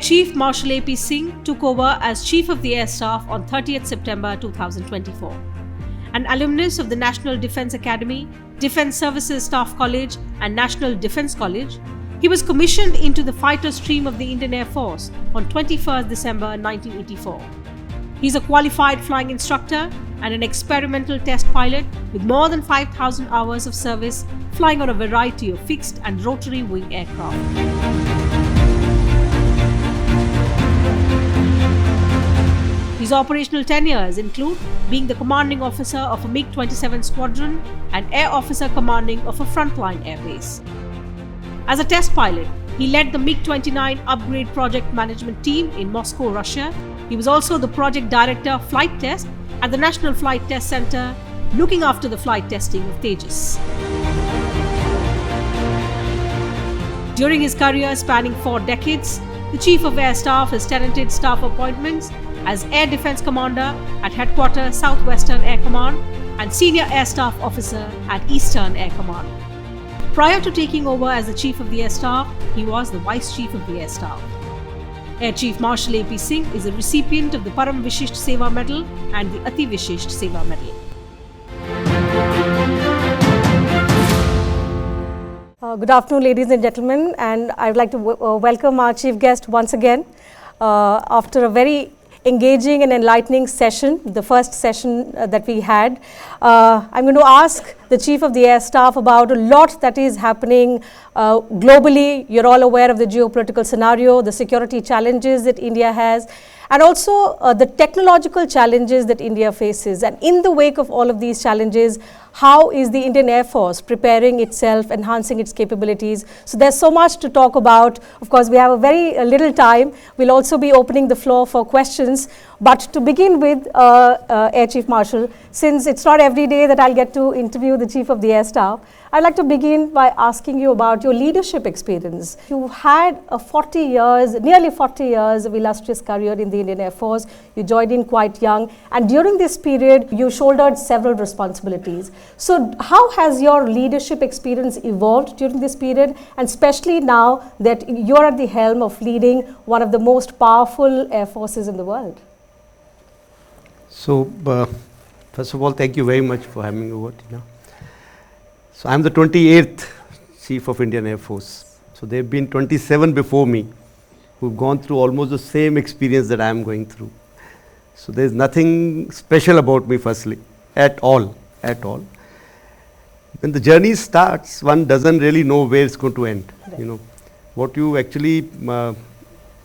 Chief Marshal AP Singh took over as Chief of the Air Staff on 30th September 2024. An alumnus of the National Defence Academy, Defence Services Staff College and National Defence College, he was commissioned into the fighter stream of the Indian Air Force on 21st December 1984. He is a qualified flying instructor and an experimental test pilot with more than 5,000 hours of service flying on a variety of fixed and rotary wing aircraft. His operational tenures include being the commanding officer of a MiG-27 squadron and air officer commanding of a frontline airbase. As a test pilot, he led the MiG-29 upgrade project management team in Moscow, Russia. He was also the project director flight test at the National Flight Test Center, looking after the flight testing of Tejas. During his career spanning 4 decades, the Chief of Air Staff has tenanted staff appointments as Air Defence Commander at Headquarters Southwestern Air Command and Senior Air Staff Officer at Eastern Air Command. Prior to taking over as the Chief of the Air Staff, he was the Vice Chief of the Air Staff. Air Chief Marshal AP Singh is a recipient of the Param Vishisht Seva Medal and the Ati Vishisht Seva Medal. Good afternoon, ladies and gentlemen, and I would like to welcome our chief guest once again after a very engaging and enlightening session, the first session that we had. I'm going to ask the Chief of the Air Staff about a lot that is happening globally. You're all aware of the geopolitical scenario, the security challenges that India has, and also the technological challenges that India faces. And in the wake of all of these challenges, how is the Indian Air Force preparing itself, enhancing its capabilities? So there's so much to talk about. Of course, we have a very little time. We'll also be opening the floor for questions. But to begin with, Air Chief Marshal, since it's not every day that I'll get to interview the Chief of the Air Staff, I'd like to begin by asking you about your leadership experience. You had a nearly 40 years of illustrious career in the Indian Air Force. You joined in quite young, and during this period, you shouldered several responsibilities. So how has your leadership experience evolved during this period, and especially now that you're at the helm of leading one of the most powerful air forces in the world? So, first of all, thank you very much for having me over, Tina. So, I'm the 28th Chief of Indian Air Force. So, there have been 27 before me who've gone through almost the same experience that I'm going through. So, there's nothing special about me, firstly, at all. When the journey starts, one doesn't really know where it's going to end. Right. You know, what you actually,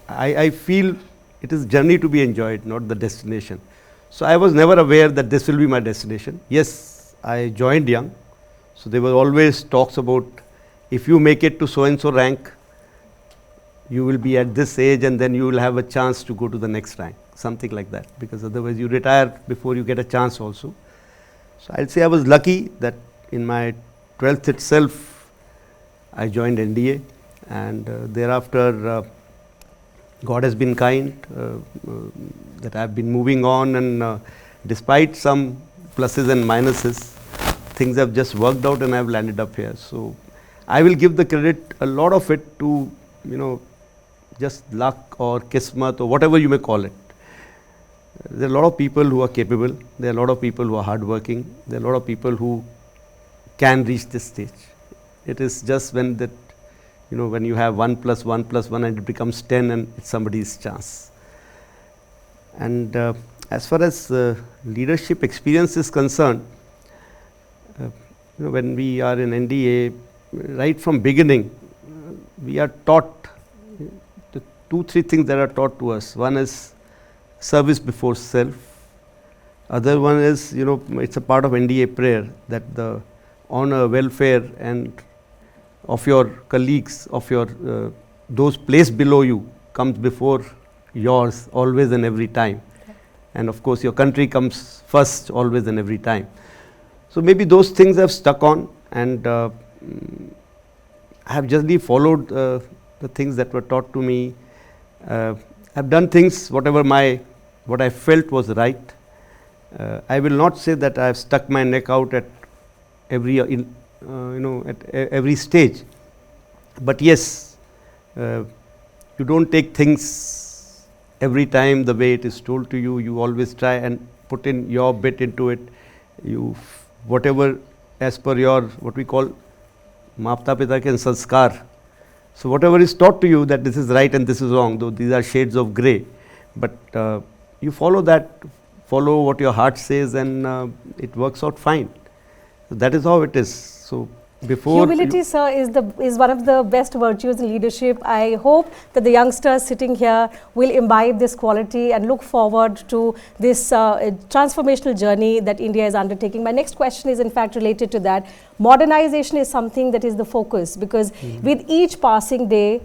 I feel it is journey to be enjoyed, not the destination. So, I was never aware that this will be my destination. Yes, I joined young. So, there were always talks about if you make it to so-and-so rank, you will be at this age and then you will have a chance to go to the next rank, something like that, because otherwise you retire before you get a chance also. So, I'll say I was lucky that in my 12th itself, I joined NDA, and thereafter God has been kind that I've been moving on, and despite some pluses and minuses, things have just worked out and I've landed up here. So, I will give the credit, a lot of it, to, you know, just luck or kismat or whatever you may call it. There are a lot of people who are capable, there are a lot of people who are hardworking, there are a lot of people who can reach this stage. It is just when that, you know, when you have 1 + 1 + 1 and it becomes 10 and it's somebody's chance. And as far as leadership experience is concerned, you know, when we are in NDA, right from beginning, we are taught the 2-3 things that are taught to us. One is service before self. Other one is, you know, it's a part of NDA prayer that the honor, welfare and of your colleagues, of your those placed below you comes before yours always and every time. And of course, your country comes first always and every time. So, maybe those things have stuck on, and I have justly followed the things that were taught to me. I've done things what I felt was right. I will not say that I have stuck my neck out at every at every stage, but yes, you don't take things every time the way it is told to you. You always try and put in your bit into it. You, whatever as per your, what we call Mapta Pita ke sanskar. So whatever is taught to you that this is right and this is wrong, though these are shades of grey, but you follow that, follow what your heart says, and it works out fine. So that is how it is. So before humility, sir, is one of the best virtues in leadership. I hope that the youngsters sitting here will imbibe this quality and look forward to this transformational journey that India is undertaking. My next question is in fact related to that. Modernization is something that is the focus, because with each passing day,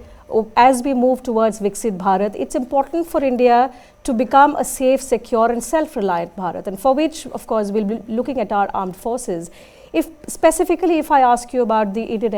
as we move towards Viksit Bharat, it's important for India to become a safe, secure and self-reliant Bharat, and for which of course we'll be looking at our armed forces. If specifically, if I ask you about the Indian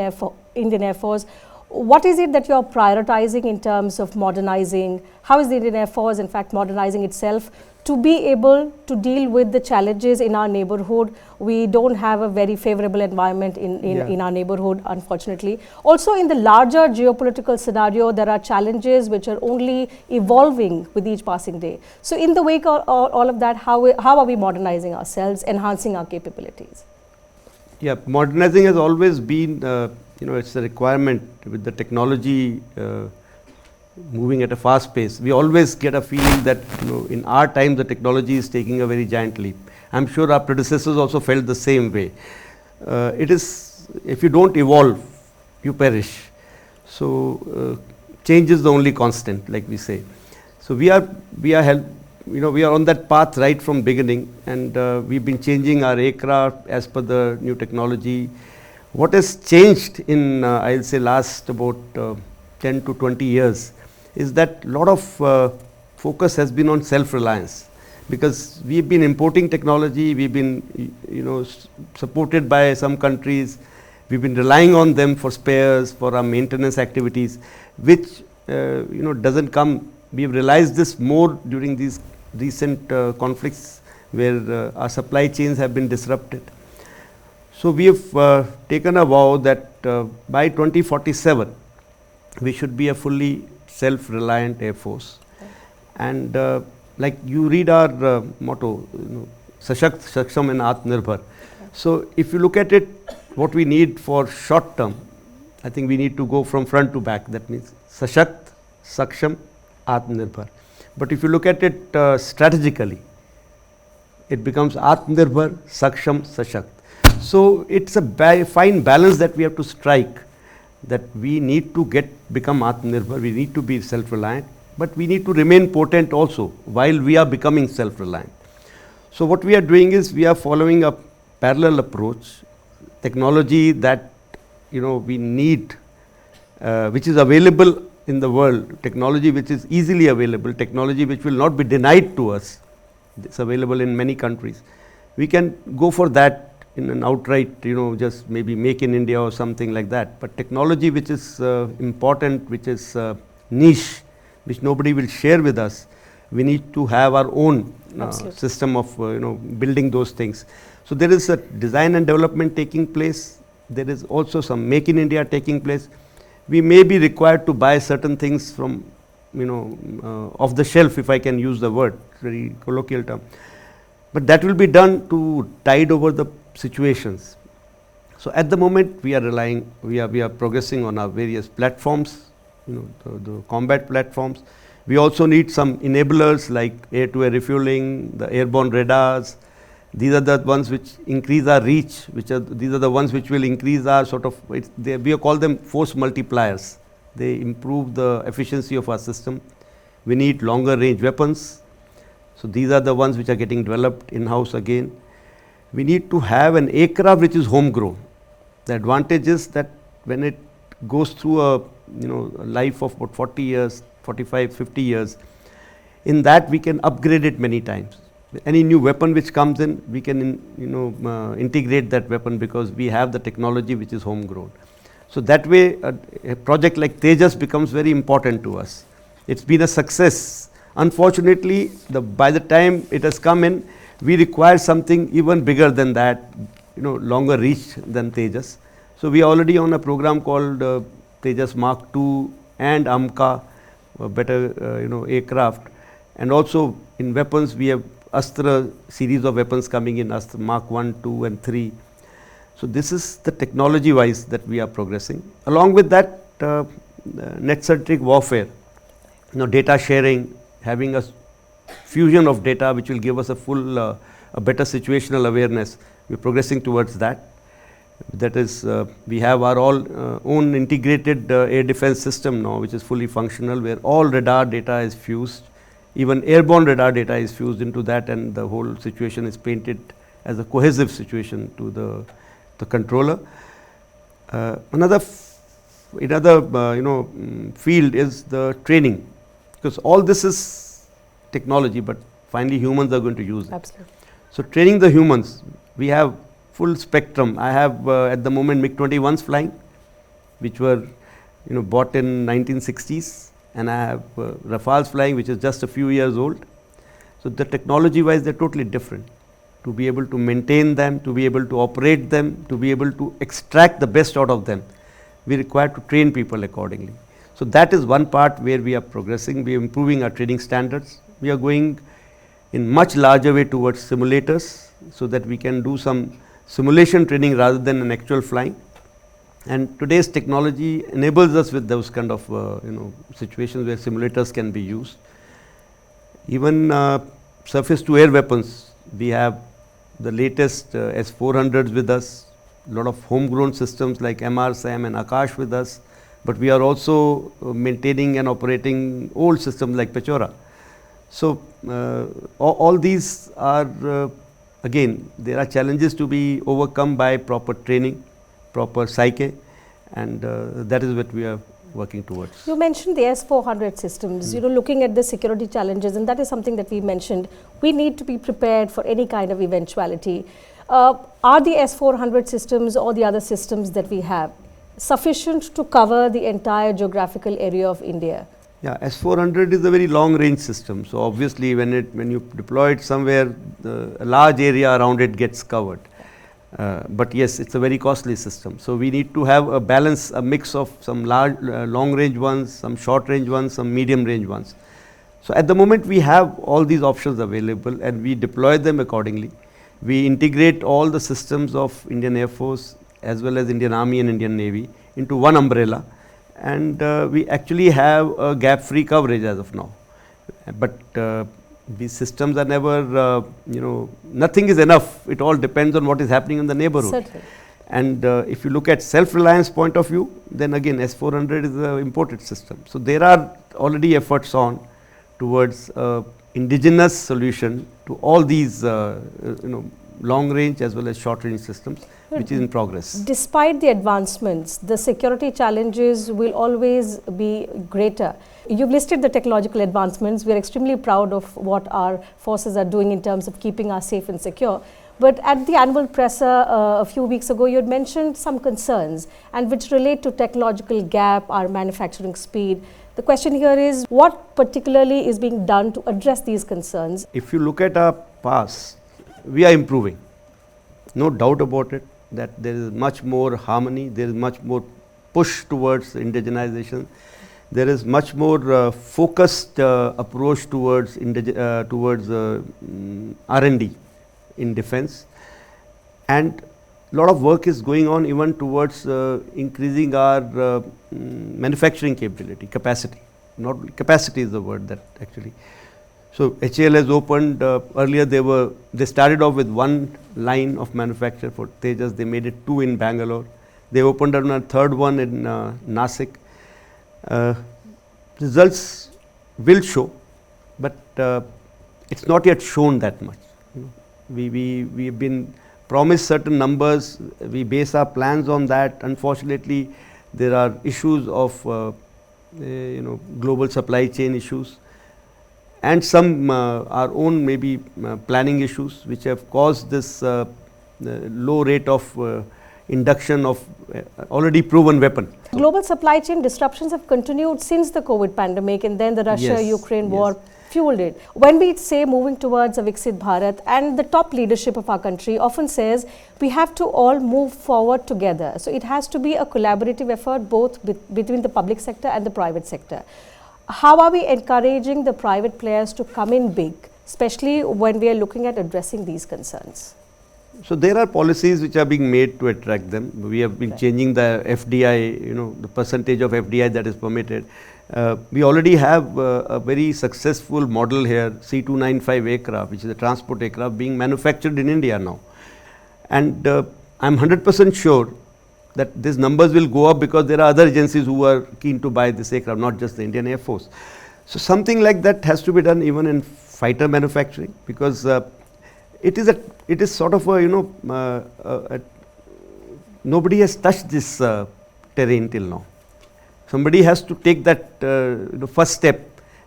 Air Force, what is it that you're prioritizing in terms of modernizing? How is the Indian Air Force in fact modernizing itself to be able to deal with the challenges in our neighborhood? We don't have a very favorable environment in our neighborhood, unfortunately. Also in the larger geopolitical scenario, there are challenges which are only evolving with each passing day. So in the wake of all of that, how are we modernizing ourselves, enhancing our capabilities? Yeah, modernizing has always been, it's a requirement with the technology moving at a fast pace. We always get a feeling that, in our time the technology is taking a very giant leap. I'm sure our predecessors also felt the same way. It is, if you don't evolve, you perish. So change is the only constant, like we say. So we are on that path right from beginning, and we've been changing our aircraft as per the new technology. What has changed in, I'll say, last about 10 to 20 years is that a lot of focus has been on self-reliance, because we've been importing technology, we've been, supported by some countries, we've been relying on them for spares, for our maintenance activities, which, doesn't come. We've realized this more during these recent conflicts where our supply chains have been disrupted. So we have taken a vow that by 2047 we should be a fully self-reliant Air Force. And like you read our motto, Sashakt, Saksham and Atmanirbhar. So if you look at it, what we need for short term, I think we need to go from front to back. That means Sashakt, Saksham, Atmanirbhar. But if you look at it strategically, it becomes Atmanirbhar, Saksham, Sashakt. So it's a fine balance that we have to strike, that we need to become Atmanirbhar, we need to be self-reliant, but we need to remain potent also while we are becoming self-reliant. So what we are doing is we are following a parallel approach, technology that we need, which is available in the world, technology which is easily available, technology which will not be denied to us. It's available in many countries. We can go for that in an outright, just maybe make in India or something like that. But technology which is important, which is niche, which nobody will share with us, we need to have our own system of building those things. So there is a design and development taking place. There is also some make in India taking place. We may be required to buy certain things from, off the shelf, if I can use the word, very colloquial term. But that will be done to tide over the situations. So at the moment we are progressing on our various platforms, the combat platforms. We also need some enablers like air-to-air refueling, the airborne radars. These are the ones which increase our reach, these are the ones which will increase our we call them force multipliers. They improve the efficiency of our system. We need longer range weapons. So these are the ones which are getting developed in-house again. We need to have an aircraft which is homegrown. The advantage is that when it goes through a life of about 40 years, 45, 50 years, in that we can upgrade it many times. Any new weapon which comes in, we can integrate that weapon because we have the technology which is homegrown. So that way a project like Tejas becomes very important to us. It's been a success. Unfortunately, by the time it has come in, we require something even bigger than that, longer reach than Tejas. So we are already on a program called Tejas Mark II and AMCA. better aircraft, and also in weapons we have Astra series of weapons coming in, Astra Mark 1, 2 and 3. So this is the technology wise that we are progressing. Along with that, net-centric warfare, data sharing, having a fusion of data which will give us a full, a better situational awareness. We are progressing towards that. That is, we have our own integrated air defense system now, which is fully functional, where all radar data is fused. Even airborne radar data is fused into that, and the whole situation is painted as a cohesive situation to the controller. Another field is the training, because all this is technology, but finally humans are going to use it. Absolutely. So training the humans, we have full spectrum. I have at the moment MiG-21s flying, which were bought in 1960s. And I have Rafales flying, which is just a few years old. So the technology wise, they're totally different. To be able to maintain them, to be able to operate them, to be able to extract the best out of them, we require to train people accordingly. So that is one part where we are progressing. We are improving our training standards. We are going in much larger way towards simulators, so that we can do some simulation training rather than an actual flying. And today's technology enables us with those kind of situations where simulators can be used. Even surface to air weapons, we have the latest S-400s with us, a lot of homegrown systems like MR, SAM and Akash with us, but we are also maintaining and operating old systems like Pechora. So all these are again, there are challenges to be overcome by proper training, proper psyche, and that is what we are working towards. You mentioned the S-400 systems, looking at the security challenges, and that is something that we mentioned. We need to be prepared for any kind of eventuality. Are the S-400 systems or the other systems that we have sufficient to cover the entire geographical area of India? Yeah, S-400 is a very long range system. So obviously when you deploy it somewhere, a large area around it gets covered. But yes, it's a very costly system. So we need to have a balance, a mix of some large, long range ones, some short range ones, some medium range ones. So at the moment we have all these options available, and we deploy them accordingly. We integrate all the systems of Indian Air Force as well as Indian Army and Indian Navy into one umbrella, and we actually have a gap-free coverage as of now. But these systems are never, nothing is enough. It all depends on what is happening in the neighborhood. Certainly. And if you look at self-reliance point of view, then again S-400 is an imported system. So there are already efforts on towards indigenous solution to all these, long range as well as short range systems, which is in progress. Despite the advancements, the security challenges will always be greater. You've listed the technological advancements. We are extremely proud of what our forces are doing in terms of keeping us safe and secure. But at the annual presser a few weeks ago, you had mentioned some concerns, and which relate to technological gap, our manufacturing speed. The question here is, what particularly is being done to address these concerns? If you look at our past, we are improving. No doubt about it, that there is much more harmony, there is much more push towards indigenization. There is much more focused approach towards R&D in defense, and a lot of work is going on even towards increasing our manufacturing capacity. Not capacity is the word that actually. So HAL has opened earlier. They started off with one line of manufacture for Tejas. They made it 2 in Bangalore. They opened up a third one in Nasik. Results will show, but it's not yet shown that much. We have been promised certain numbers. We base our plans on that. Unfortunately, there are issues of global supply chain issues, and some our own maybe planning issues, which have caused this low rate of induction of already proven weapon. Global supply chain disruptions have continued since the COVID pandemic, and then the Russia-Ukraine war fueled it. When we say moving towards a Viksit Bharat, and the top leadership of our country often says we have to all move forward together. So it has to be a collaborative effort both between the public sector and the private sector. how are we encouraging the private players to come in big, especially when we are looking at addressing these concerns? So there are policies which are being made to attract them. We have been changing the FDI, the percentage of FDI that is permitted. We already have a very successful model here, C295 aircraft, which is a transport aircraft being manufactured in India now. And I'm 100% sure that these numbers will go up because there are other agencies who are keen to buy this aircraft, not just the Indian Air Force. So something like that has to be done even in fighter manufacturing, because it is sort of nobody has touched this terrain till now. Somebody has to take that first step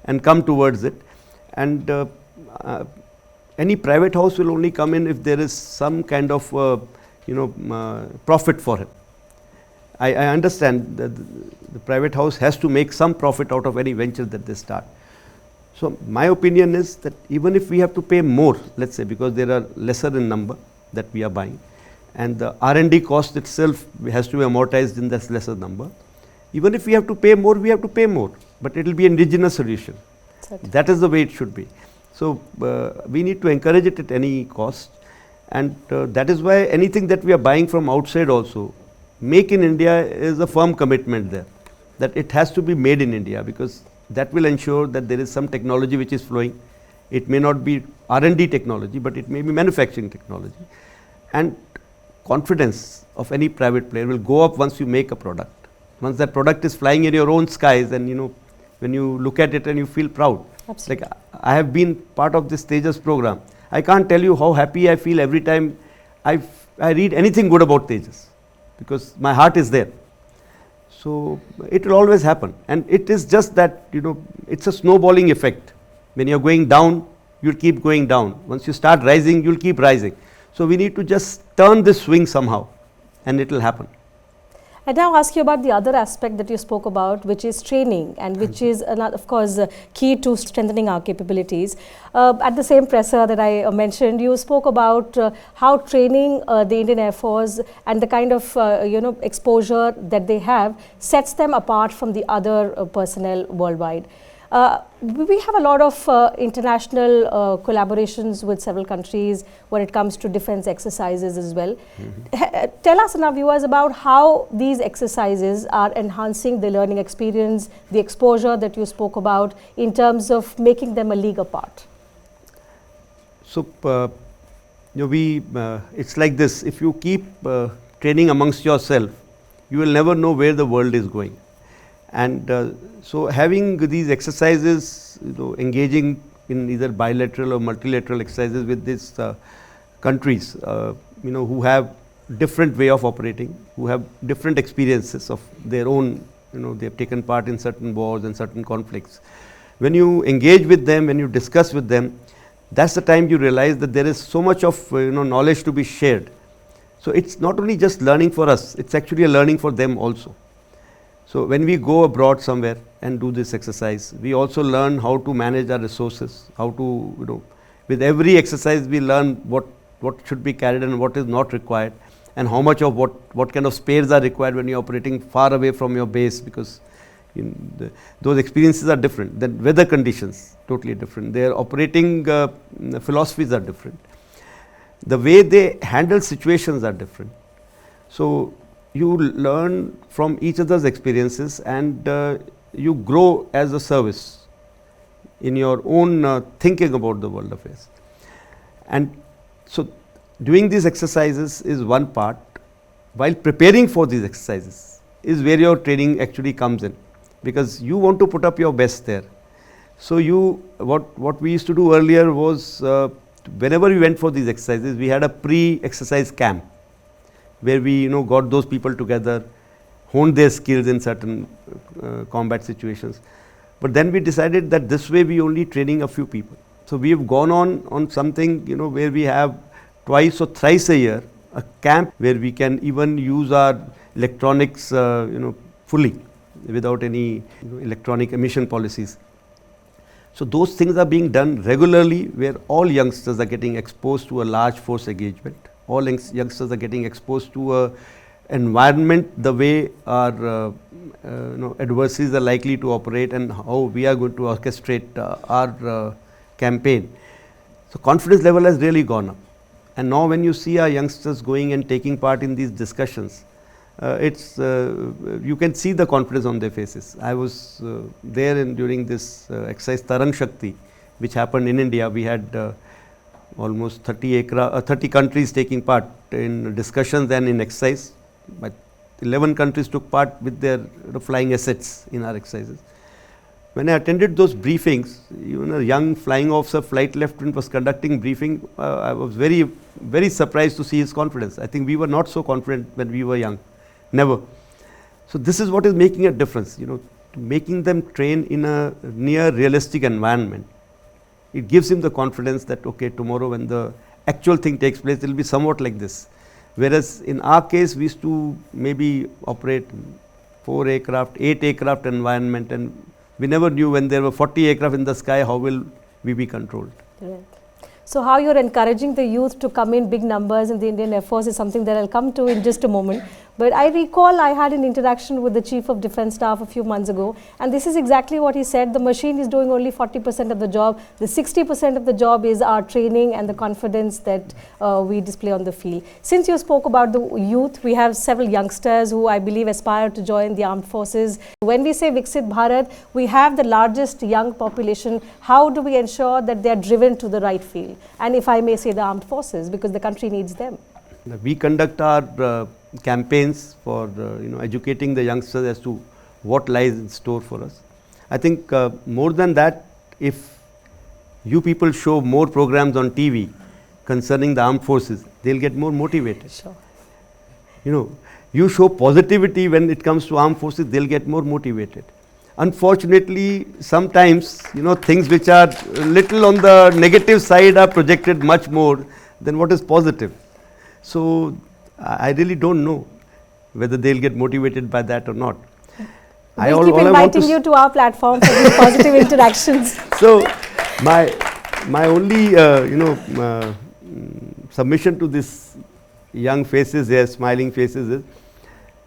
and come towards it, and any private house will only come in if there is some kind of profit for it. I understand that the private house has to make some profit out of any venture that they start. So my opinion is that even if we have to pay more, let's say, because there are lesser in number that we are buying, and the R&D cost itself has to be amortized in this lesser number, even if we have to pay more, we have to pay more, but it will be an indigenous solution. Certainly. That is the way it should be. So we need to encourage it at any cost, and that is why anything that we are buying from outside also, make in India is a firm commitment there, that it has to be made in India, because that will ensure that there is some technology which is flowing. It may not be R&D technology, but it may be manufacturing technology, and confidence of any private player will go up once you make a product. Once that product is flying in your own skies, and when you look at it and you feel proud. Absolutely. Like I have been part of this Tejas program. I can't tell you how happy I feel every time I read anything good about Tejas, because my heart is there. So it will always happen, and it is just that it's a snowballing effect. When you're going down, you'll keep going down. Once you start rising, you'll keep rising. So we need to just turn this swing somehow, and it will happen. I now ask you about the other aspect that you spoke about, which is training, and which is, of course, key to strengthening our capabilities. At the same presser that I mentioned, you spoke about how training the Indian Air Force and the kind of exposure that they have sets them apart from the other personnel worldwide. We have a lot of international collaborations with several countries when it comes to defense exercises as well. Tell us and our viewers about how these exercises are enhancing the learning experience, the exposure that you spoke about, in terms of making them a league apart. So it's like this: if you keep training amongst yourself, you will never know where the world is going. And so having these exercises, engaging in either bilateral or multilateral exercises with these countries, who have different way of operating, who have different experiences of their own, they have taken part in certain wars and certain conflicts. When you engage with them, when you discuss with them, that's the time you realize that there is so much of knowledge to be shared. So it's not only just learning for us, it's actually a learning for them also. So when we go abroad somewhere and do this exercise, we also learn how to manage our resources, how to, with every exercise we learn what should be carried and what is not required, and how much of what kind of spares are required when you're operating far away from your base, because those experiences are different. Then weather conditions, totally different. Their operating philosophies are different. The way they handle situations are different. So you learn from each other's experiences, and you grow as a service in your own thinking about the world affairs. And so doing these exercises is one part. While preparing for these exercises is where your training actually comes in, because you want to put up your best there. So what we used to do earlier was, whenever we went for these exercises, we had a pre-exercise camp, where we got those people together, honed their skills in certain combat situations. But then we decided that this way we only training a few people. So we have gone on something where we have twice or thrice a year a camp where we can even use our electronics fully without any electronic emission policies. So those things are being done regularly, where all youngsters are getting exposed to a large force engagement. All youngsters are getting exposed to environment, the way our adversaries are likely to operate and how we are going to orchestrate our campaign. So confidence level has really gone up. And now when you see our youngsters going and taking part in these discussions, you can see the confidence on their faces. I was there during this exercise Tarang Shakti, which happened in India. We had almost 30 countries taking part in discussions and in exercise, but 11 countries took part with their flying assets in our exercises. When I attended those briefings, even a young flying officer, flight lieutenant, was conducting briefing. I was very, very surprised to see his confidence. I think we were not so confident when we were young, never. So this is what is making a difference, making them train in a near realistic environment. It gives him the confidence that, okay, tomorrow when the actual thing takes place, it will be somewhat like this. Whereas in our case, we used to maybe operate 4 aircraft, 8 aircraft environment, and we never knew when there were 40 aircraft in the sky, how will we be controlled. Right. So how you're encouraging the youth to come in big numbers in the Indian Air Force is something that I'll come to in just a moment. But I recall I had an interaction with the Chief of Defence Staff a few months ago, and this is exactly what he said. The machine is doing only 40% of the job. The 60% of the job is our training and the confidence that we display on the field. Since you spoke about the youth, we have several youngsters who I believe aspire to join the armed forces. When we say Viksit Bharat, we have the largest young population. How do we ensure that they are driven to the right field? And if I may say the armed forces, because the country needs them. We conduct our campaigns for educating the youngsters as to what lies in store for us. I think more than that, if you people show more programs on TV concerning the armed forces, they'll get more motivated. Sure. You show positivity when it comes to armed forces, they'll get more motivated. Unfortunately, sometimes things which are little on the negative side are projected much more than what is positive. So I really don't know whether they'll get motivated by that or not. We'll keep inviting you to our platform for these positive interactions. So my only submission to this young faces here, smiling faces is,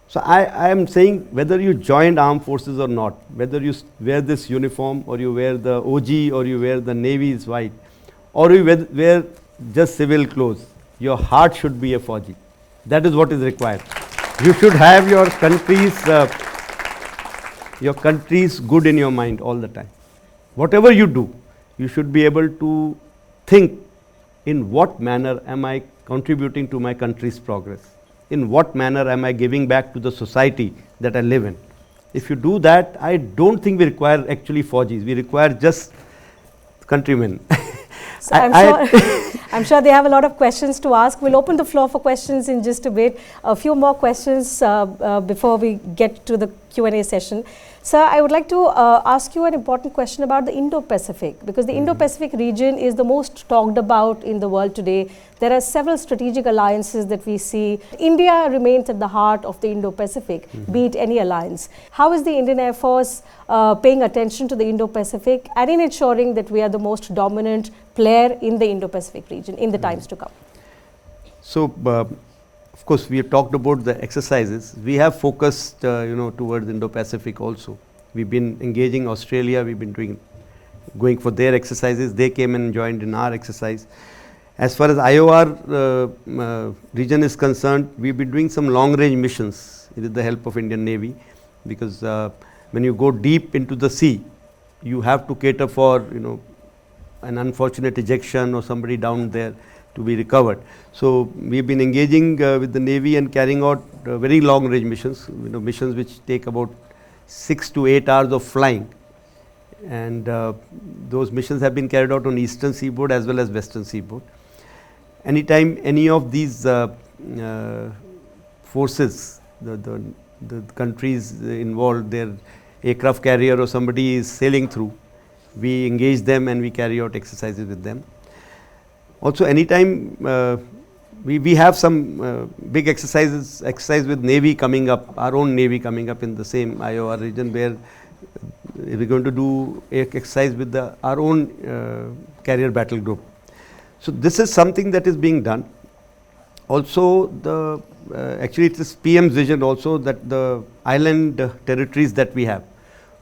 so I am saying whether you joined armed forces or not, whether you wear this uniform or you wear the OG or you wear the Navy's white or you wear just civil clothes, your heart should be a Fauji. That is what is required. You should have your country's good in your mind all the time. Whatever you do, you should be able to think, in what manner am I contributing to my country's progress? In what manner am I giving back to the society that I live in? If you do that, I don't think we require actually Faujis. We require just countrymen. So I'm sure they have a lot of questions to ask. We'll open the floor for questions in just a bit. A few more questions before we get to the Q&A session. Sir, I would like to ask you an important question about the Indo-Pacific, because the Indo-Pacific region is the most talked about in the world today. There are several strategic alliances that we see. India remains at the heart of the Indo-Pacific, be it any alliance. How is the Indian Air Force paying attention to the Indo-Pacific and in ensuring that we are the most dominant player in the Indo-Pacific region in the times to come? So, of course, we have talked about the exercises. We have focused, towards Indo-Pacific also. We've been engaging Australia. We've been going for their exercises. They came and joined in our exercise. As far as IOR region is concerned, we've been doing some long-range missions with the help of Indian Navy, because when you go deep into the sea, you have to cater for an unfortunate ejection or somebody down there to be recovered. So we've been engaging with the Navy and carrying out very long-range missions, missions which take about 6 to 8 hours of flying, and those missions have been carried out on eastern seaboard as well as western seaboard. Anytime any of these forces, the countries involved, their aircraft carrier or somebody is sailing through, we engage them and we carry out exercises with them. Also, anytime we have some big exercise with Navy coming up, our own Navy coming up in the same IOR region, where we're going to do exercise with our own carrier battle group. So this is something that is being done. Also, the actually it is PM's vision also that the island territories that we have,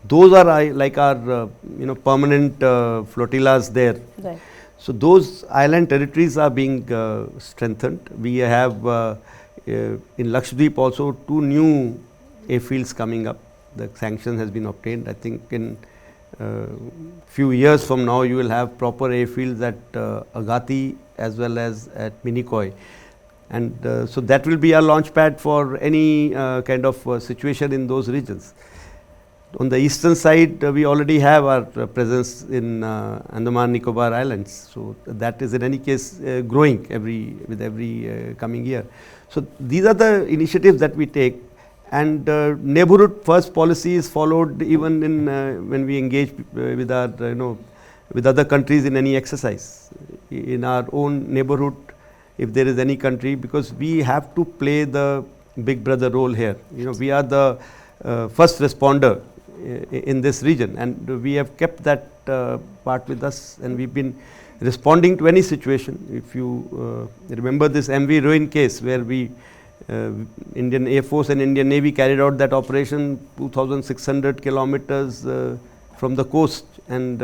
those are like our permanent flotillas there. Right. So those island territories are being strengthened. We have in Lakshadweep also 2 new airfields coming up. The sanction has been obtained. I think in few years from now you will have proper airfields at Agati as well as at Minikoi. And so that will be our launch pad for any kind of situation in those regions. On the eastern side, we already have our presence in Andaman Nicobar Islands. So that is in any case growing with every coming year. So these are the initiatives that we take, and neighborhood first policy is followed even in when we engage with our with other countries in any exercise in our own neighborhood. If there is any country, because we have to play the big brother role here. We are the first responder in this region, and we have kept that part with us, and we've been responding to any situation. If you remember this MV Ruin case, where we Indian Air Force and Indian Navy carried out that operation 2,600 kilometers from the coast and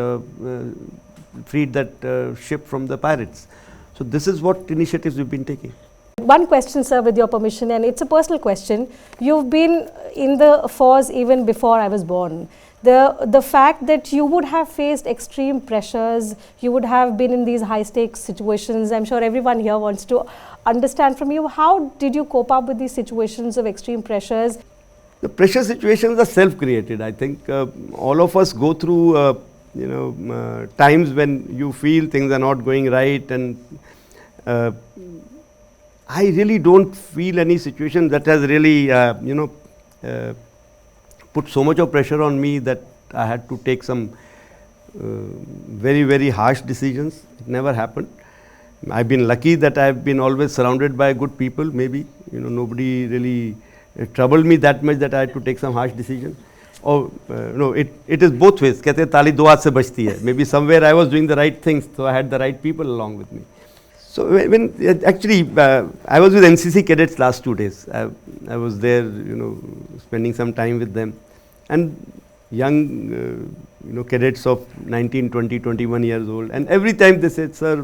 freed that ship from the pirates. So this is what initiatives we've been taking. One question, sir, with your permission, and it's a personal question. You've been in the force even before I was born. The fact that you would have faced extreme pressures, you would have been in these high stakes situations, I'm sure everyone here wants to understand from you, how did you cope up with these situations of extreme pressures? The pressure situations are self-created. I think all of us go through times when you feel things are not going right, and I really don't feel any situation that has really put so much of pressure on me that I had to take some very, very harsh decisions. It never happened. I've been lucky that I've been always surrounded by good people. Maybe nobody really troubled me that much that I had to take some harsh decision. Or no, it is both ways. कहते हैं ताली दो हाथ से बजती है. Maybe somewhere I was doing the right things, so I had the right people along with me. So when actually I was with NCC cadets last 2 days. I was there, spending some time with them, and young cadets of 19, 20, 21 years old, and every time they said, "Sir,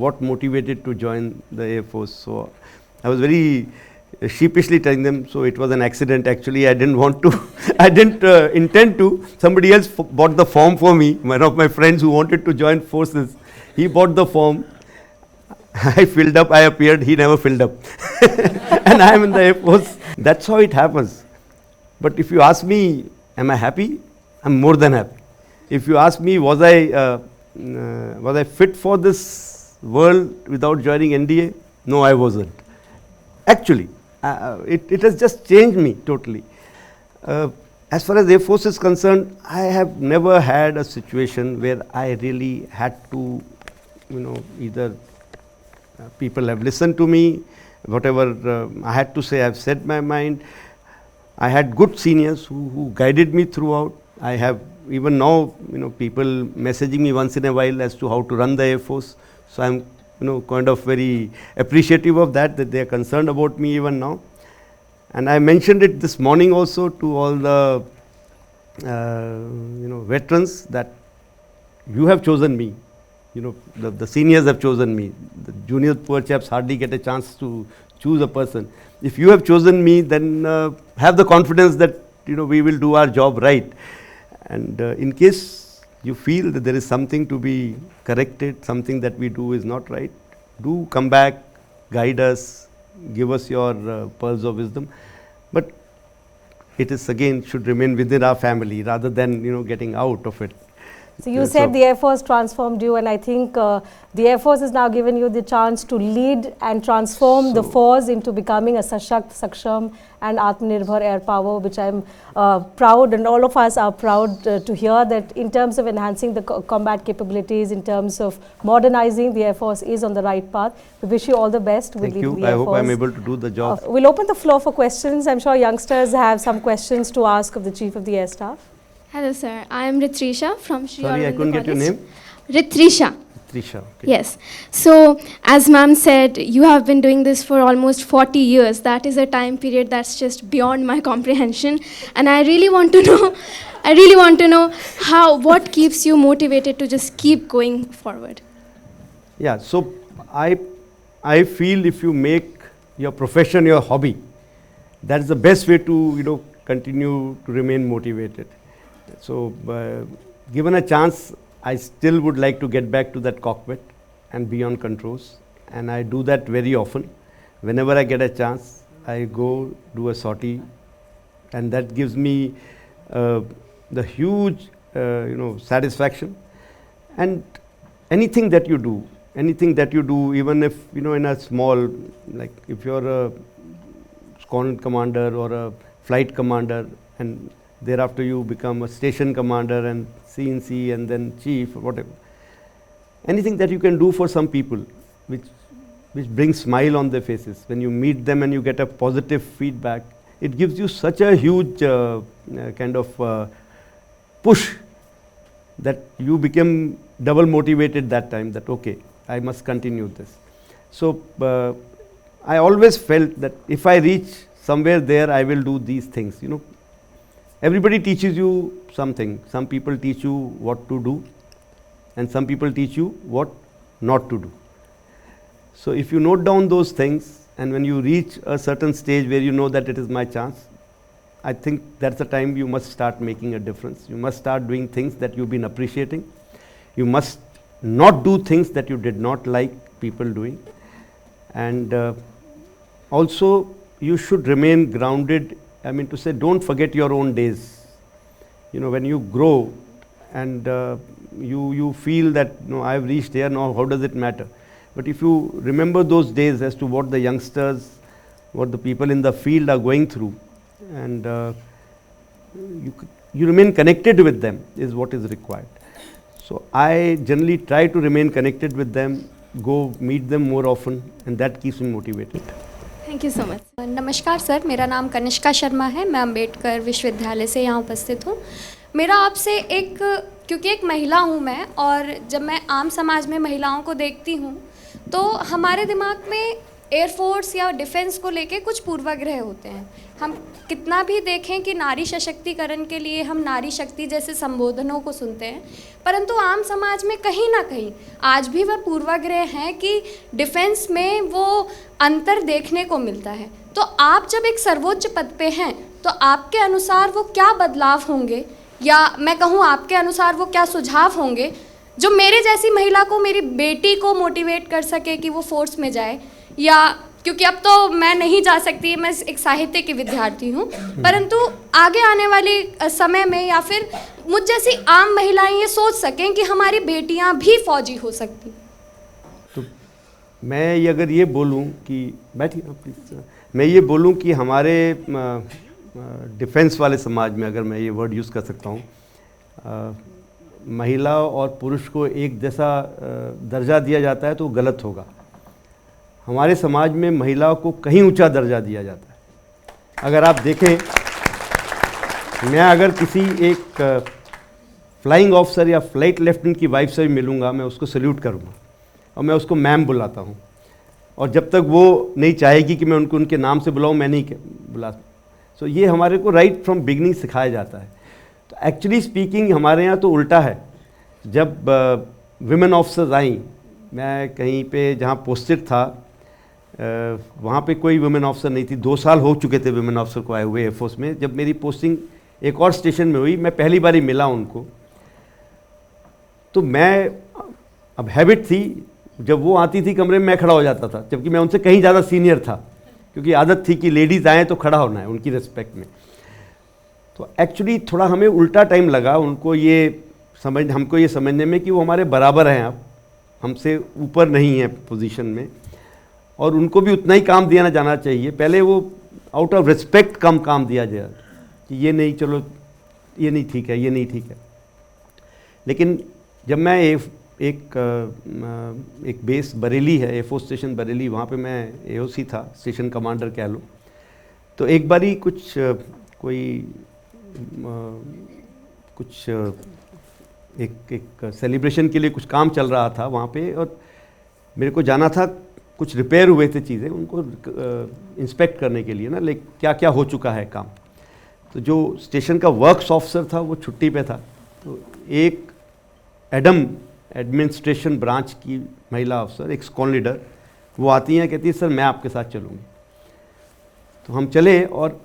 what motivated to join the Air Force?" So I was very sheepishly telling them, so it was an accident. Actually, I didn't want to, I didn't intend to. Somebody else bought the form for me. One of my friends who wanted to join forces, he bought the form. I filled up, I appeared, he never filled up. And I am in the Air Force. That's how it happens. But if you ask me, am I happy? I'm more than happy. If you ask me, was I fit for this world without joining NDA? No, I wasn't. Actually, it has just changed me totally. As far as Air Force is concerned, I have never had a situation where I really had to, either people have listened to me, whatever I had to say, I've said my mind. I had good seniors who guided me throughout. I have even now, people messaging me once in a while as to how to run the Air Force. So I'm, kind of very appreciative of that they are concerned about me even now. And I mentioned it this morning also to all the, veterans, that you have chosen me. The seniors have chosen me. The junior poor chaps hardly get a chance to choose a person. If you have chosen me, then have the confidence that we will do our job right. And in case you feel that there is something to be corrected, something that we do is not right, do come back, guide us, give us your pearls of wisdom. But it is again should remain within our family rather than getting out of it. So you said the Air Force transformed you, and I think the Air Force has now given you the chance to lead and transform the force into becoming a Sashakt, Saksham and Atmanirbhar air power, which I'm proud, and all of us are proud to hear that in terms of enhancing the combat capabilities, in terms of modernizing, the Air Force is on the right path. We wish you all the best. Thank you. I hope I'm able to do the job. We'll open the floor for questions. I'm sure youngsters have some questions to ask of the Chief of the Air Staff. Hello sir, I am Ritrisha from Sri Sorry, I couldn't get your name. Ritrisha. Trisha. Okay. Yes. So, as ma'am said, you have been doing this for almost 40 years. That is a time period that's just beyond my comprehension. And I really want to know, what keeps you motivated to just keep going forward? Yeah, so I feel if you make your profession your hobby, that's the best way to continue to remain motivated. So given a chance, I still would like to get back to that cockpit and be on controls, and I do that very often. Whenever I get a chance, I go do a sortie, and that gives me the huge satisfaction. And anything that you do, even if in a small, like if you're a squadron commander or a flight commander, and thereafter you become a station commander and CNC and then chief or whatever, anything that you can do for some people which brings smile on their faces when you meet them and you get a positive feedback, it gives you such a huge kind of push that you become double motivated that time, that okay, I must continue this. So I always felt that if I reach somewhere there, I will do these things. Everybody teaches you something. Some people teach you what to do, and some people teach you what not to do. So if you note down those things, and when you reach a certain stage where you know that it is my chance, I think that's the time you must start making a difference. You must start doing things that you've been appreciating. You must not do things that you did not like people doing. And also you should remain grounded. I mean to say, don't forget your own days. When you grow and you feel that, no, I've reached here, now how does it matter? But if you remember those days as to what the youngsters, what the people in the field are going through, and you remain connected with them is what is required. So I generally try to remain connected with them, go meet them more often, and that keeps me motivated. Thank you so much. नमस्कार sir, मेरा नाम कनिष्का शर्मा है। मैं अम्बेडकर विश्वविद्यालय से यहाँ उपस्थित हूँ। मेरा आपसे क्योंकि एक महिला हूँ मैं, और जब मैं आम समाज में महिलाओं को देखती हूँ तो हमारे दिमाग में एयरफोर्स या डिफेंस को लेके कुछ पूर्वाग्रह होते हैं। हम कितना भी देखें कि नारी सशक्तिकरण के लिए हम नारी शक्ति जैसे संबोधनों को सुनते हैं, परंतु आम समाज में कहीं ना कहीं आज भी वह पूर्वाग्रह हैं कि डिफेंस में वो अंतर देखने को मिलता है। तो आप जब एक सर्वोच्च पद पे हैं तो आपके अनुसार वो क्या बदलाव होंगे, या मैं कहूँ आपके अनुसार वो क्या सुझाव होंगे जो मेरे जैसी महिला को, मेरी बेटी को मोटिवेट कर सके कि वो फोर्स में जाए? या क्योंकि अब तो मैं नहीं जा सकती, मैं एक साहित्य की विद्यार्थी हूँ, परंतु आगे आने वाले समय में या फिर मुझ जैसी आम महिलाएं ये सोच सकें कि हमारी बेटियाँ भी फौजी हो सकती। तो मैं अगर ये बोलूँ कि मैं ये बोलूँ कि हमारे डिफेंस वाले समाज में, अगर मैं ये वर्ड यूज़ कर सकता हूँ, महिला और पुरुष को एक जैसा दर्जा दिया जाता है तो गलत होगा। हमारे समाज में महिलाओं को कहीं ऊंचा दर्जा दिया जाता है। अगर आप देखें, मैं अगर किसी एक फ्लाइंग ऑफिसर या फ्लाइट लेफ्टिनेंट की वाइफ से भी मिलूँगा, मैं उसको सल्यूट करूँगा और मैं उसको मैम बुलाता हूँ, और जब तक वो नहीं चाहेगी कि मैं उनको उनके नाम से बुलाऊँ, मैं नहीं बुला। सो ये हमारे को राइट फ्रॉम बिगनिंग सिखाया जाता है। तो एक्चुअली स्पीकिंग हमारे यहाँ तो उल्टा है। जब विमेन ऑफिसर्स आई, मैं कहीं पे जहाँ पोस्टेड था वहाँ पे कोई वुमेन ऑफिसर नहीं थी। 2 साल हो चुके थे वुमेन ऑफिसर को आए हुए एयरफोर्स में। जब मेरी पोस्टिंग एक और स्टेशन में हुई, मैं पहली बार ही मिला उनको, तो मैं, अब हैबिट थी, जब वो आती थी कमरे में मैं खड़ा हो जाता था, जबकि मैं उनसे कहीं ज़्यादा सीनियर था, क्योंकि आदत थी कि लेडीज़ आएँ तो खड़ा होना है उनकी रिस्पेक्ट में। तो एक्चुअली थोड़ा हमें उल्टा टाइम लगा हमको ये समझने में कि वो हमारे बराबर हैं, अब हमसे ऊपर नहीं है पोजीशन में, और उनको भी उतना ही काम दिया जाना चाहिए। पहले वो आउट ऑफ रिस्पेक्ट कम काम दिया जाए कि ये नहीं, चलो ये नहीं ठीक है, ये नहीं ठीक है। लेकिन जब मैं एक बेस बरेली है, एयरफोर्स स्टेशन बरेली, वहाँ पे मैं एओसी था, स्टेशन कमांडर कह लो। तो एक बारी कुछ एक सेलिब्रेशन के लिए कुछ काम चल रहा था वहाँ पे, और मेरे को जाना था, कुछ रिपेयर हुए थे चीज़ें, उनको इंस्पेक्ट करने के लिए ना, लाइक क्या क्या हो चुका है काम। तो जो स्टेशन का वर्क्स ऑफिसर था वो छुट्टी पे था, तो एक एडमिनिस्ट्रेशन ब्रांच की महिला अफसर, एक स्क्वाड लीडर, वो आती हैं, कहती है सर मैं आपके साथ चलूँगी। तो हम चले, और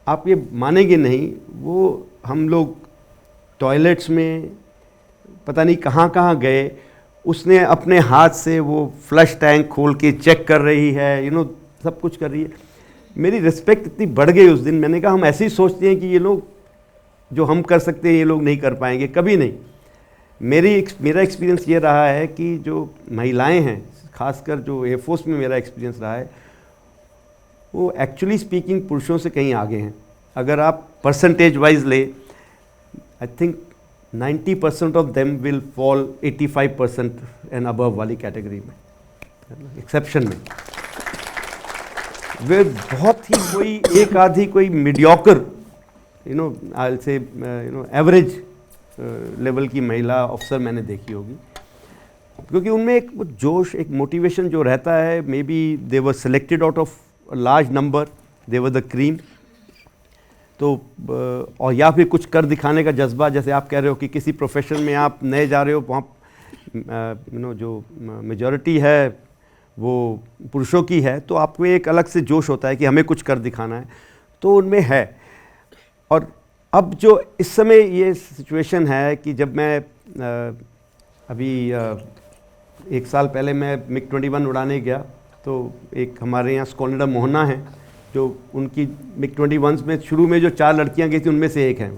आप ये मानेंगे नहीं, वो हम लोग टॉयलेट्स में पता नहीं कहाँ कहाँ गए, उसने अपने हाथ से वो फ्लश टैंक खोल के चेक कर रही है, सब कुछ कर रही है। मेरी रिस्पेक्ट इतनी बढ़ गई उस दिन, मैंने कहा हम ऐसे ही सोचते हैं कि ये लोग जो हम कर सकते हैं ये लोग नहीं कर पाएंगे, कभी नहीं। मेरा एक्सपीरियंस ये रहा है कि जो महिलाएं हैं, खासकर जो एयरफोर्स में मेरा एक्सपीरियंस रहा है, वो एक्चुअली स्पीकिंग पुरुषों से कहीं आगे हैं। अगर आप परसेंटेज वाइज ले, I think 90% of them will fall 85% and above वाली कैटेगरी में, एक्सेप्शन में। वे बहुत ही कोई एक आधी कोई mediocre, I will say average level की महिला अफसर मैंने देखी होगी, क्योंकि उनमें एक जोश, एक मोटिवेशन जो रहता है। May be they were selected out of large number, they were the cream. तो और या फिर कुछ कर दिखाने का जज्बा, जैसे आप कह रहे हो कि किसी प्रोफेशन में आप नए जा रहे हो, वहाँ जो मेजॉरिटी है वो पुरुषों की है, तो आपको एक अलग से जोश होता है कि हमें कुछ कर दिखाना है, तो उनमें है। और अब जो इस समय ये सिचुएशन है कि जब मैं अभी 1 साल पहले मैं मिग 21 उड़ाने गया, तो एक हमारे यहाँ स्कॉलर मोहना है, जो उनकी मिग 21 में शुरू में जो 4 लड़कियां गई थी उनमें से एक हैं।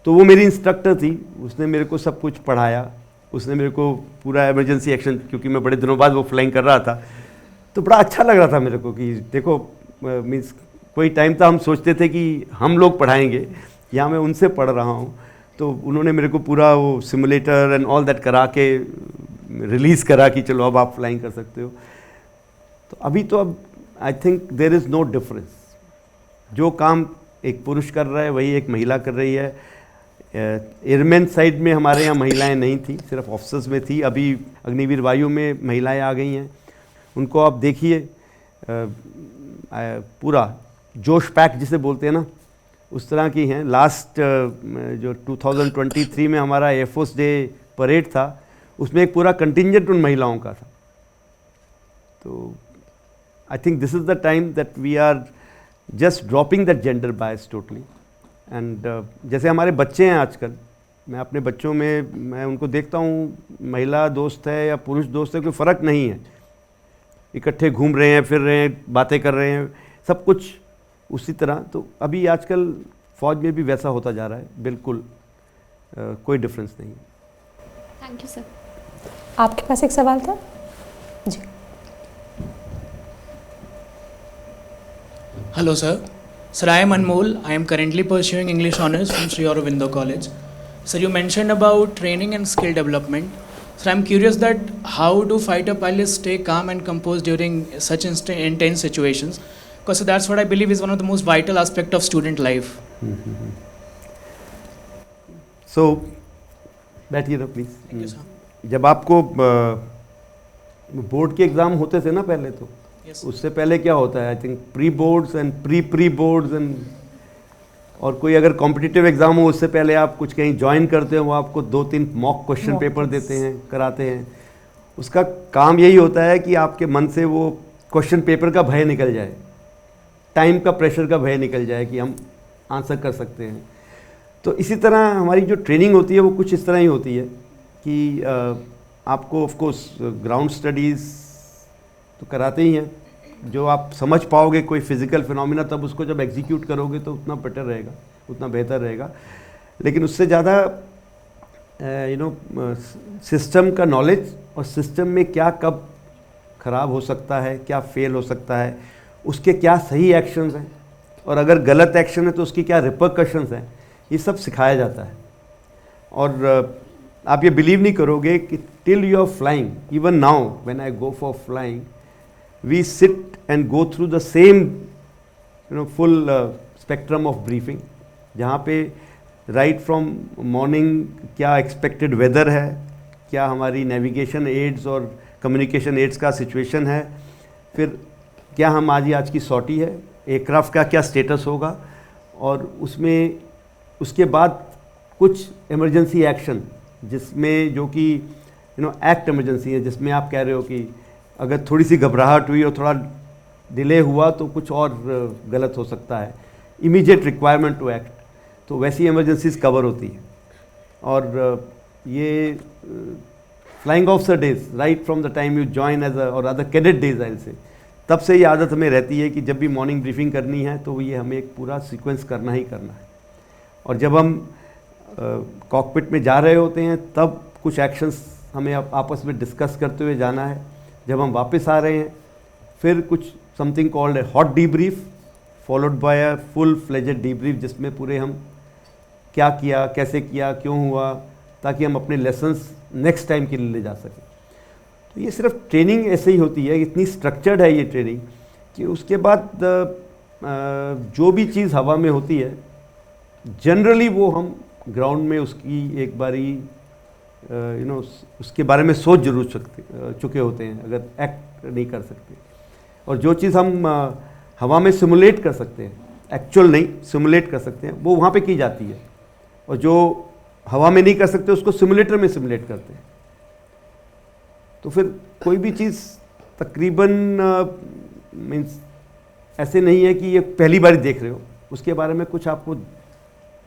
तो वो मेरी इंस्ट्रक्टर थी, उसने मेरे को सब कुछ पढ़ाया, उसने मेरे को पूरा इमरजेंसी एक्शन, क्योंकि मैं बड़े दिनों बाद वो फ्लाइंग कर रहा था, तो बड़ा अच्छा लग रहा था मेरे को कि देखो, मीन्स कोई टाइम था हम सोचते थे कि हम लोग पढ़ाएंगे, यहाँ मैं उनसे पढ़ रहा हूँ। तो उन्होंने मेरे को पूरा वो सिमुलेटर एंड ऑल दैट करा के रिलीज़ करा कि चलो अब आप फ्लाइंग कर सकते हो। तो अभी तो अब I think there is no difference. जो काम एक पुरुष कर रहा है वही एक महिला कर रही है। एयरमैन साइड में हमारे यहाँ महिलाएं नहीं थी, सिर्फ ऑफिसर्स में थी। अभी अग्निवीर वायु में महिलाएं आ गई हैं, उनको आप देखिए, पूरा जोश पैक जिसे बोलते हैं ना, उस तरह की हैं। लास्ट जो 2023 में हमारा एयरफोर्स डे परेड था, उसमें एक पूरा कंटिंजेंट उन महिलाओं का था। तो I think this is the time that we are just dropping that gender bias totally. And जैसे हमारे बच्चे हैं आजकल, मैं अपने बच्चों में मैं उनको देखता हूँ, महिला दोस्त है या पुरुष दोस्त है, कोई फ़र्क नहीं है, इकट्ठे घूम रहे हैं, फिर रहे हैं, बातें कर रहे हैं, सब कुछ उसी तरह। तो अभी आजकल फ़ौज में भी वैसा होता जा रहा है, बिल्कुल कोई डिफरेंस नहीं है। Thank you sir. आपके पास एक सवाल था जी। Hello sir. Sir, I am Anmol. I am currently pursuing English Honours from Sri Aurobindo College. Sir, you mentioned about training and skill development. Sir, I am curious that how do fighter pilots stay calm and composed during such intense situations? Because that's what I believe is one of the most vital aspect of student life. So, बैठिए ना please. Thank you, sir. जब आपको board के exam होते थे ना पहले, तो Yes. उससे पहले क्या होता है, I think pre boards and pre boards and, और कोई अगर कॉम्पिटिटिव एग्ज़ाम हो उससे पहले आप कुछ कहीं ज्वाइन करते हो, वो आपको 2-3 मॉक क्वेश्चन पेपर देते हैं, कराते हैं। उसका काम यही होता है कि आपके मन से वो क्वेश्चन पेपर का भय निकल जाए, टाइम का प्रेशर का भय निकल जाए कि हम आंसर कर सकते हैं। तो इसी तरह हमारी जो ट्रेनिंग होती है वो कुछ इस तरह ही होती है कि आपको ऑफ कोर्स ग्राउंड स्टडीज़ तो कराते ही हैं, जो आप समझ पाओगे कोई फिज़िकल फिनोमिना, तब उसको जब एग्जीक्यूट करोगे तो उतना बेटर रहेगा, उतना बेहतर रहेगा। लेकिन उससे ज़्यादा सिस्टम का नॉलेज, और सिस्टम में क्या कब ख़राब हो सकता है, क्या फेल हो सकता है, उसके क्या सही एक्शंस हैं, और अगर गलत एक्शन है तो उसकी क्या रिपरकशंस हैं, ये सब सिखाया जाता है। और आप ये बिलीव नहीं करोगे कि till you are flying, even now when I go for flying, we sit and go through the same full spectrum of briefing, जहाँ पे राइट फ्रॉम मॉर्निंग क्या एक्सपेक्टेड वेदर है, क्या हमारी नेविगेशन एड्स और कम्युनिकेशन एड्स का situation है, फिर क्या हम आज की सॉटी है, एयरक्राफ्ट का क्या स्टेटस होगा, और उसमें उसके बाद कुछ इमरजेंसी एक्शन जिसमें जो कि एक्ट इमरजेंसी है, जिसमें आप कह रहे हो कि अगर थोड़ी सी घबराहट हुई और थोड़ा डिले हुआ तो कुछ और गलत हो सकता है, इमीडिएट रिक्वायरमेंट टू एक्ट, तो वैसी इमरजेंसीज कवर होती है। और ये flying officer days right from the time you join as और other cadet days I say, तब से ये आदत हमें रहती है कि जब भी मॉर्निंग ब्रीफिंग करनी है तो ये हमें एक पूरा सीक्वेंस करना ही करना है। और जब हम कॉकपिट में जा रहे होते हैं तब कुछ एक्शंस हमें आपस में डिस्कस करते हुए जाना है। जब हम वापस आ रहे हैं फिर कुछ something called a hot debrief followed by a full fledged debrief, जिसमें पूरे हम क्या किया, कैसे किया, क्यों हुआ, ताकि हम अपने लेसन्स नेक्स्ट टाइम के लिए ले जा सकें। तो ये सिर्फ ट्रेनिंग ऐसे ही होती है, इतनी स्ट्रक्चर्ड है ये ट्रेनिंग कि उसके बाद जो भी चीज़ हवा में होती है जनरली वो हम ग्राउंड में उसकी एक बारी उसके बारे में सोच जरूर चुके होते हैं, अगर एक्ट नहीं कर सकते। और जो चीज़ हम हवा में सिमुलेट कर सकते हैं, एक्चुअल नहीं सिमुलेट कर सकते हैं, वो वहाँ पे की जाती है, और जो हवा में नहीं कर सकते उसको सिमुलेटर में सिमुलेट करते हैं। तो फिर कोई भी चीज़ तकरीबन मीन्स ऐसे नहीं है कि ये पहली बार देख रहे हो, उसके बारे में कुछ आपको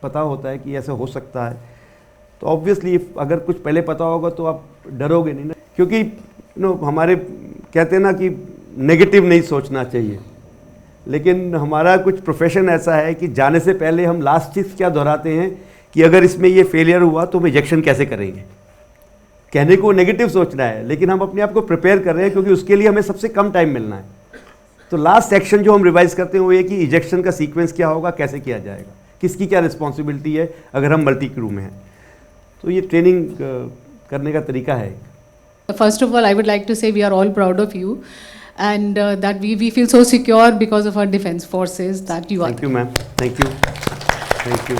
पता होता है कि ऐसा हो सकता है। तो ऑब्वियसली अगर कुछ पहले पता होगा तो आप डरोगे नहीं ना, क्योंकि हमारे कहते हैं ना कि नेगेटिव नहीं सोचना चाहिए, लेकिन हमारा कुछ प्रोफेशन ऐसा है कि जाने से पहले हम लास्ट चीज़ क्या दोहराते हैं कि अगर इसमें ये फेलियर हुआ तो हम इजेक्शन कैसे करेंगे। कहने को नेगेटिव सोचना है, लेकिन हम अपने आप को प्रिपेयर कर रहे हैं क्योंकि उसके लिए हमें सबसे कम टाइम मिलना है। तो लास्ट सेक्शन जो हम रिवाइज करते हैं वो ये कि इजेक्शन का सीक्वेंस क्या होगा, कैसे किया जाएगा, किसकी क्या रिस्पॉन्सिबिलिटी है अगर हम मल्टी क्रू में हैं। तो ये ट्रेनिंग करने का तरीका है। First of all, I would like to say we are all proud of you, and that we feel so secure because of our defense forces that you are. Thank you, ma'am. Thank you. Thank you.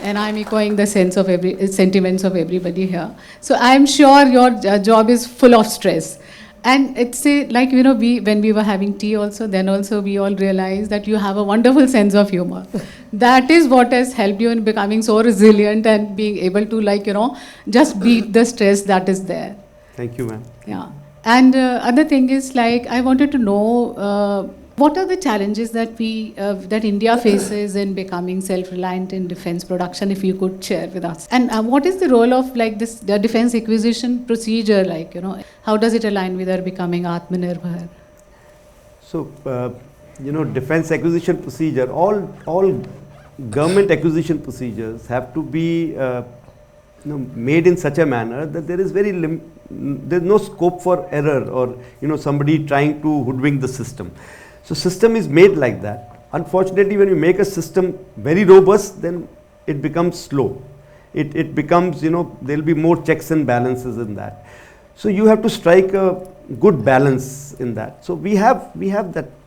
And I'm echoing the sentiments of everybody here. So I'm sure your job is full of stress. And it's like, when we were having tea also, then also we all realized that you have a wonderful sense of humor. That is what has helped you in becoming so resilient and being able to just beat the stress that is there. Thank you, ma'am. Yeah. And other thing is I wanted to know what are the challenges that that India faces in becoming self-reliant in defense production, if you could share with us. And what is the role of the defense acquisition procedure, how does it align with our becoming Atmanirbhar? So, defense acquisition procedure, all government acquisition procedures have to be made in such a manner that there is there's no scope for error or somebody trying to hoodwink the system. So system is made like that. Unfortunately, when you make a system very robust, then it becomes slow. It becomes, there will be more checks and balances in that. So you have to strike a good balance in that. So we have that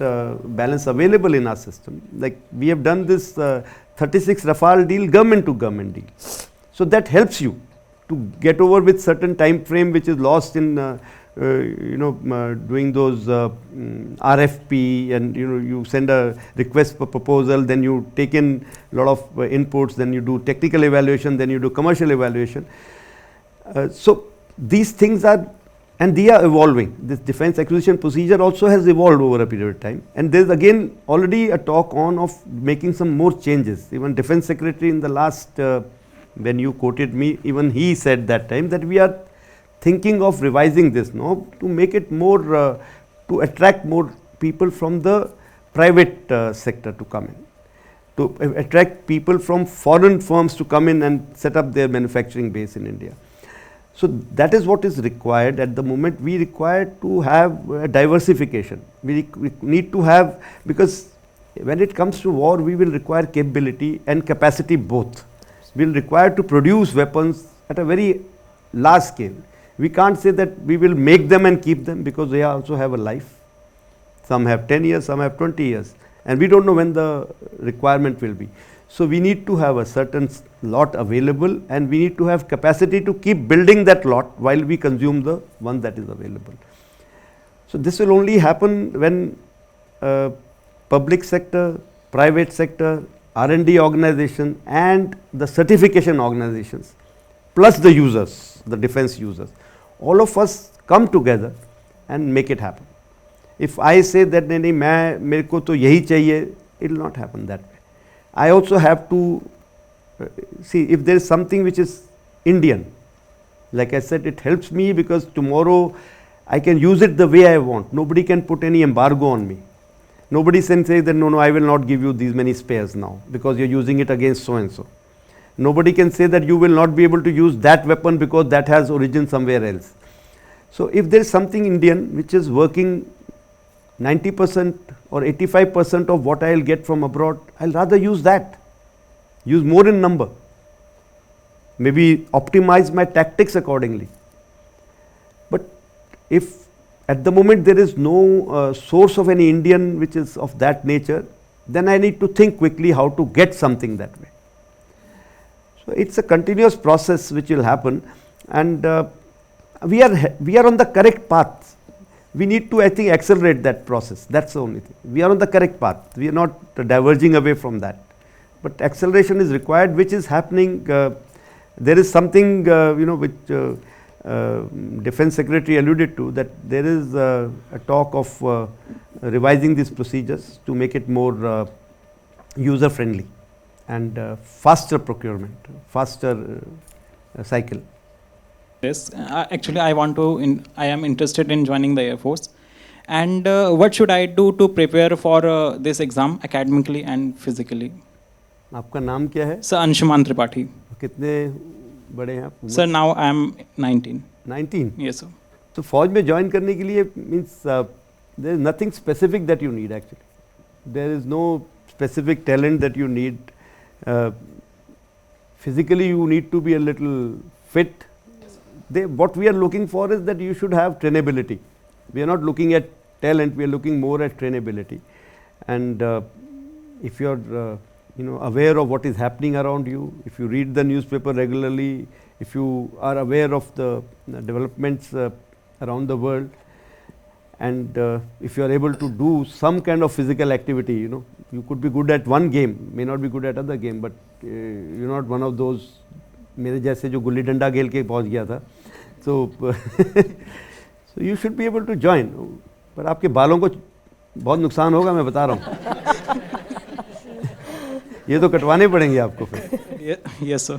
balance available in our system. Like we have done this 36 Rafale deal, government to government deal. So that helps you to get over with certain time frame which is lost in doing those RFP, and you send a request for proposal, then you take in a lot of inputs, then you do technical evaluation, then you do commercial evaluation. So these things are, and they are evolving. This defense acquisition procedure also has evolved over a period of time, and there is again already a talk on of making some more changes. Even Defense Secretary in the last when you quoted me, even he said that time that we are thinking of revising this now to make it more to attract more people from the private sector to come in, to attract people from foreign firms to come in and set up their manufacturing base in India. So that is what is required at the moment. We require to have diversification. We need to have, because when it comes to war, we will require capability and capacity both. We will require to produce weapons at a very large scale. We can't say that we will make them and keep them, because they also have a life. Some have 10 years, some have 20 years, and we don't know when the requirement will be. So we need to have a certain lot available, and we need to have capacity to keep building that lot while we consume the one that is available. So this will only happen when public sector, private sector, R&D organization and the certification organizations plus the users, the defense users, all of us come together and make it happen. If I say that nahi mere ko to yahi chahiye, it will not happen that way. I also have to see if there is something which is Indian. Like I said, it helps me because tomorrow I can use it the way I want. Nobody can put any embargo on me. Nobody can say that no, I will not give you these many spares now because you're using it against so and so. Nobody can say that you will not be able to use that weapon because that has origin somewhere else. So if there is something Indian which is working 90% or 85% of what I will get from abroad, I'll rather use that. Use more in number. Maybe optimize my tactics accordingly. But if at the moment there is no source of any Indian which is of that nature, then I need to think quickly how to get something that way. So it's a continuous process which will happen, and we are on the correct path. We need to, I think, accelerate that process. That's the only thing. We are on the correct path. We are not diverging away from that. But acceleration is required, which is happening. There is something, which Defense Secretary alluded to, that there is a talk of revising these procedures to make it more user friendly and faster procurement, faster cycle. Yes, actually I am interested in joining the Air Force, and what should I do to prepare for this exam academically and physically? आपका नाम क्या है? Sir, Anshuman Tripathi. कितने बड़े हैं आप? Sir, now I am 19. 19? Yes, sir. So फौज में join करने के लिए means there is nothing specific that you need actually. There is no specific talent that you need. Physically you need to be a little fit. What we are looking for is that you should have trainability. We are not looking at talent, we are looking more at trainability. And if you are aware of what is happening around you, if you read the newspaper regularly, if you are aware of the developments around the world, and if you are able to do some kind of physical activity, you could be good at one game, may not be good at other game, but you're not one of those मेरे जैसे जो गुल्ली डंडा खेल के पहुंच गया था. So you should be able to join. पर आपके बालों को बहुत नुकसान होगा, मैं बता रहा हूँ. ये तो कटवाने पड़ेंगे आपको फिर. Yes, sir.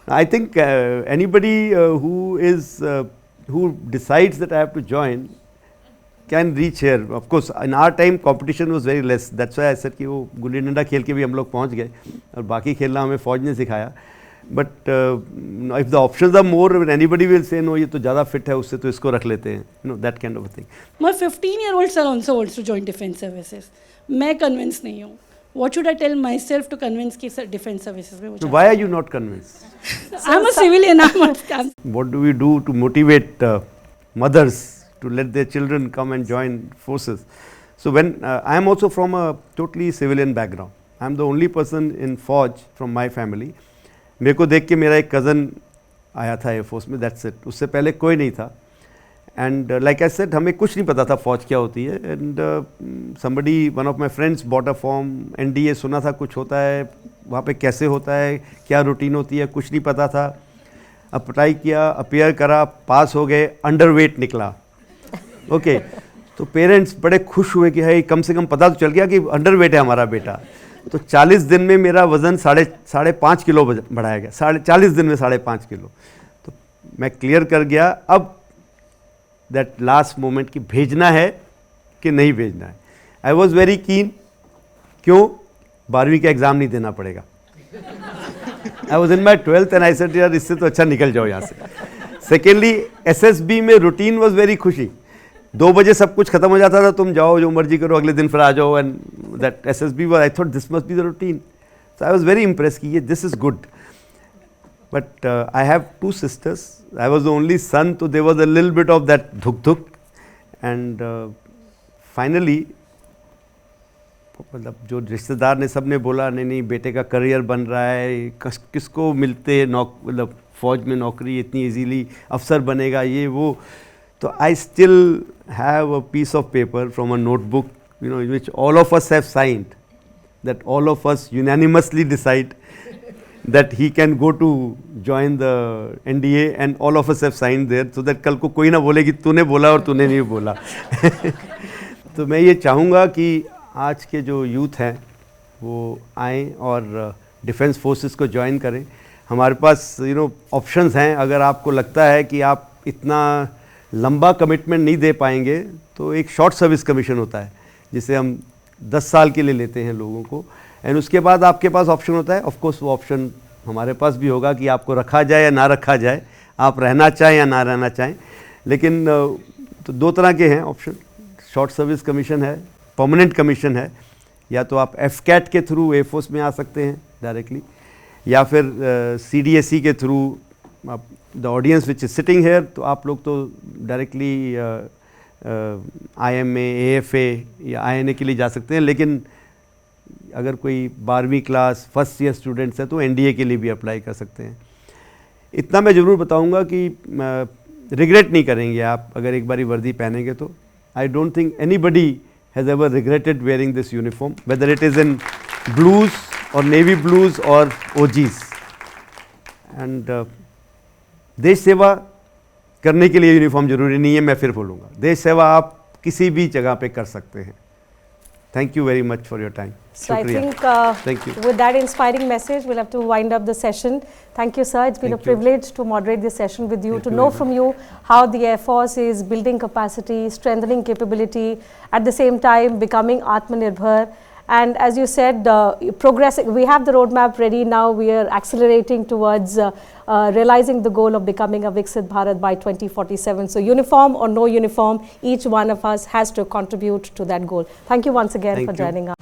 I think anybody who decides that I have to join can reach here. Of course, in our time competition was very less. That's why I said कि वो गुल्ली डंडा खेल के भी हम लोग पहुंच गए और बाकी खेलना हमें फौज ने सिखाया. But if the options are more, when anybody will say no, ये तो ज़्यादा fit है, उससे तो इसको रख लेते हैं. That kind of a thing. My 15-year-old son also wants to join defense services. मैं convinced नहीं हूँ. What should I tell myself to convince कि defense services में? So why are you not convinced? I'm a civilian. What do we do to motivate mothers to let their children come and join forces? So when I am also from a totally civilian background. I am the only person in Fauj from my family. मेरे को देख के मेरा एक cousin आया था air force में, that's it. उससे पहले कोई नहीं था. एंड लाइक आई सेड, हमें कुछ नहीं पता था फौज क्या होती है. And somebody, one of my friends bought a form. NDA सुना था कुछ होता है, वहाँ पे कैसे होता है, क्या रूटीन होती है, कुछ नहीं पता था. अप्लाई किया, अपियर करा, पास हो गए, अंडरवेट निकला. ओके, तो पेरेंट्स बड़े खुश हुए कि भाई कम से कम पता तो चल गया कि अंडरवेट है हमारा बेटा. तो 40 दिन में मेरा वज़न साढ़े 5 किलो बढ़ाया गया. 40 दिन में 5.5 किलो. तो मैं क्लियर कर गया. अब दैट लास्ट मोमेंट कि भेजना है कि नहीं भेजना है. I was very keen. क्यों? 12वीं का एग्ज़ाम नहीं देना पड़ेगा. I was in my 12th and I said यार इससे तो अच्छा निकल जाओ यहाँ से. सेकेंडली एसएसबी में रूटीन वॉज वेरी खुशी. 2 बजे सब कुछ खत्म हो जाता था, तुम जाओ जो मर्जी करो, अगले दिन फिर आ जाओ. And that SSB was, I thought this must be the routine. So I was very impress कि ये this is good. But I have 2 sisters. I was the only son, तो there was a little bit of that धुक धुक. And finally मतलब जो रिश्तेदार ने सब ने बोला नहीं नहीं बेटे का करियर बन रहा है, किसको मिलते मतलब फ़ौज में नौकरी इतनी इजीली, अफसर बनेगा ये वो, तो I still have a piece of paper from a notebook you know in which all of us have signed, that all of us unanimously decide that he can go to join the NDA and all of us have signed there, so that कल को कोई ना बोले कि तूने बोला और तूने नहीं बोला। तो मैं ये चाहूँगा कि आज के जो यूथ हैं वो आएँ और डिफेंस फोर्सेस को ज्वाइन करें। हमारे पास ऑप्शंस हैं। अगर आपको लगता है कि आप इतना लंबा कमिटमेंट नहीं दे पाएंगे तो एक शॉर्ट सर्विस कमीशन होता है जिसे हम 10 साल के लिए लेते हैं लोगों को, एंड उसके बाद आपके पास ऑप्शन होता है। ऑफ कोर्स वो ऑप्शन हमारे पास भी होगा कि आपको रखा जाए या ना रखा जाए, आप रहना चाहें या ना रहना चाहें, लेकिन तो 2 तरह के हैं ऑप्शन। शॉर्ट सर्विस कमीशन है, परमानेंट कमीशन है, या तो आप एफकैट के थ्रू एयरफोर्स में आ सकते हैं डायरेक्टली, या फिर CDSE के through the audience which is sitting here, तो आप लोग तो डायरेक्टली IMA, AFA या INA के लिए जा सकते हैं। लेकिन अगर कोई 12वीं क्लास फर्स्ट ईयर स्टूडेंट्स हैं तो NDA के लिए भी अप्लाई कर सकते हैं। इतना मैं ज़रूर बताऊंगा कि रिग्रेट नहीं करेंगे आप अगर एक बारी वर्दी पहनेंगे तो। I don't think anybody has ever regretted wearing this uniform, whether it is in blues और नेवी ब्लूज़ और OGs। एंड देश सेवा करने के लिए यूनिफॉर्म जरूरी नहीं है, मैं फिर बोलूँगा देश सेवा आप किसी भी जगह पे कर सकते हैं। Thank you very much for your time. So I think with that inspiring message, we'll have to wind up the session. Thank you, sir. It's been a privilege to moderate this session with you, to know from you how the Air Force is building capacity, strengthening capability, at the same time becoming Atmanirbhar. And as you said, progressing, we have the roadmap ready now. We are accelerating towards realizing the goal of becoming a Viksit Bharat by 2047. So uniform or no uniform, each one of us has to contribute to that goal. Thank you once again for joining us.